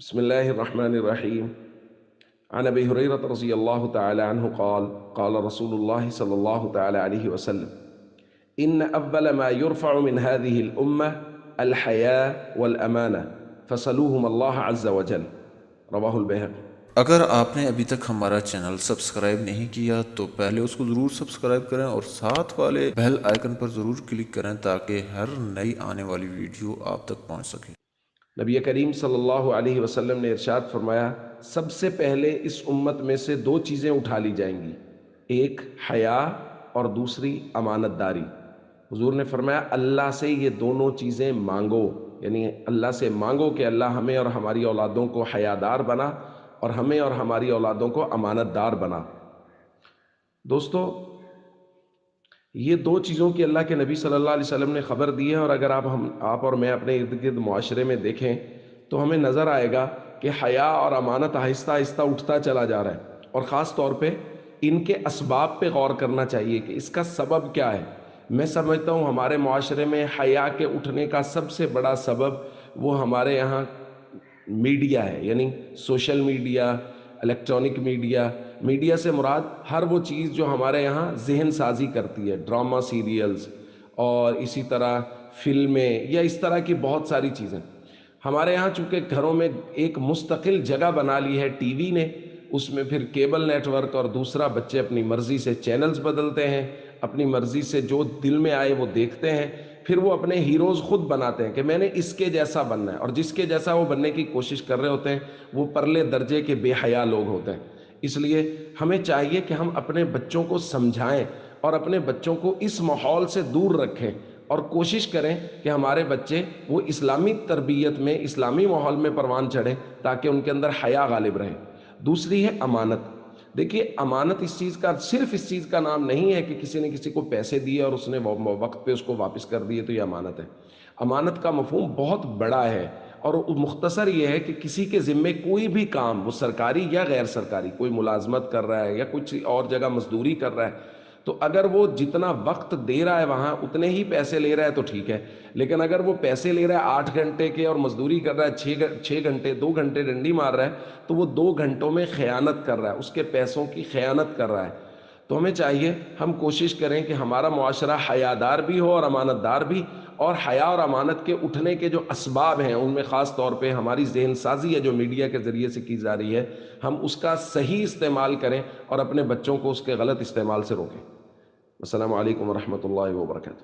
بسم الله الرحمن الرحيم. عن أبي هريرة رضي الله تعالى عنه قال قال رسول الله صلى الله تعالى عليه وسلم: إن أول ما يرفع من هذه الأمة الحياء والأمانة فسلوهم الله عز وجل. رواه البيهقي. اگر آپ نے ابھی تک ہمارا چینل سبسکرائب نہیں کیا تو پہلے اس کو ضرور سبسکرائب کریں اور ساتھ والے بیل آئیکن پر ضرور کلک کریں تاکہ ہر نئی آنے والی ویڈیو آپ تک پہنچ سکے۔ نبی کریم صلی اللہ علیہ وسلم نے ارشاد فرمایا، سب سے پہلے اس امت میں سے دو چیزیں اٹھا لی جائیں گی، ایک حیا اور دوسری امانت داری۔ حضور نے فرمایا اللہ سے یہ دونوں چیزیں مانگو، یعنی اللہ سے مانگو کہ اللہ ہمیں اور ہماری اولادوں کو حیادار بنا اور ہمیں اور ہماری اولادوں کو امانت دار بنا۔ دوستو، یہ دو چیزوں کی اللہ کے نبی صلی اللہ علیہ وسلم نے خبر دی ہے، اور اگر آپ اور میں اپنے ارد گرد معاشرے میں دیکھیں تو ہمیں نظر آئے گا کہ حیا اور امانت آہستہ آہستہ اٹھتا چلا جا رہا ہے، اور خاص طور پہ ان کے اسباب پہ غور کرنا چاہیے کہ اس کا سبب کیا ہے۔ میں سمجھتا ہوں ہمارے معاشرے میں حیا کے اٹھنے کا سب سے بڑا سبب وہ ہمارے یہاں میڈیا ہے، یعنی social media, electronic media. Media سے مراد ہر وہ چیز جو ہمارے یہاں ذہن سازی کرتی ہے، ڈرامہ سیریلز اور اسی طرح فلمیں یا اس طرح کی بہت ساری چیزیں۔ ہمارے یہاں چونکہ گھروں میں ایک مستقل جگہ بنا لی ہے ٹی وی نے، اس میں پھر کیبل نیٹ ورک، اور دوسرا بچے اپنی مرضی سے چینلز بدلتے ہیں، اپنی مرضی سے جو دل میں آئے وہ دیکھتے ہیں، پھر وہ اپنے ہیروز خود بناتے ہیں کہ میں نے اس کے جیسا بننا ہے، اور جس کے جیسا وہ بننے کی کوشش کر رہے ہوتے ہیں وہ پرلے درجے کے بے حیا لوگ ہوتے ہیں۔ اس لیے ہمیں چاہیے کہ ہم اپنے بچوں کو سمجھائیں اور اپنے بچوں کو اس ماحول سے دور رکھیں، اور کوشش کریں کہ ہمارے بچے وہ اسلامی تربیت میں، اسلامی ماحول میں پروان چڑھیں تاکہ ان کے اندر حیا غالب رہے۔ دوسری ہے امانت۔ دیکھیے، امانت اس چیز کا، صرف اس چیز کا نام نہیں ہے کہ کسی نے کسی کو پیسے دیے اور اس نے وقت پہ اس کو واپس کر دیے تو یہ امانت ہے۔ امانت کا مفہوم بہت بڑا ہے، اور مختصر یہ ہے کہ کسی کے ذمے کوئی بھی کام، وہ سرکاری یا غیر سرکاری، کوئی ملازمت کر رہا ہے یا کچھ اور جگہ مزدوری کر رہا ہے، تو اگر وہ جتنا وقت دے رہا ہے وہاں اتنے ہی پیسے لے رہا ہے تو ٹھیک ہے، لیکن اگر وہ پیسے لے رہا ہے 8 گھنٹے کے اور مزدوری کر رہا ہے 6 گھنٹے، 2 گھنٹے ڈنڈی مار رہا ہے، تو وہ 2 گھنٹوں میں خیانت کر رہا ہے، اس کے پیسوں کی خیانت کر رہا ہے۔ تو ہمیں چاہیے ہم کوشش کریں کہ ہمارا معاشرہ حیادار بھی ہو اور امانت دار بھی، اور حیا اور امانت کے اٹھنے کے جو اسباب ہیں ان میں خاص طور پہ ہماری ذہن سازی ہے جو میڈیا کے ذریعے سے کی جا رہی ہے، ہم اس کا صحیح استعمال کریں اور اپنے بچوں کو اس کے غلط استعمال سے روکیں۔ السلام علیکم ورحمۃ اللہ وبرکاتہ۔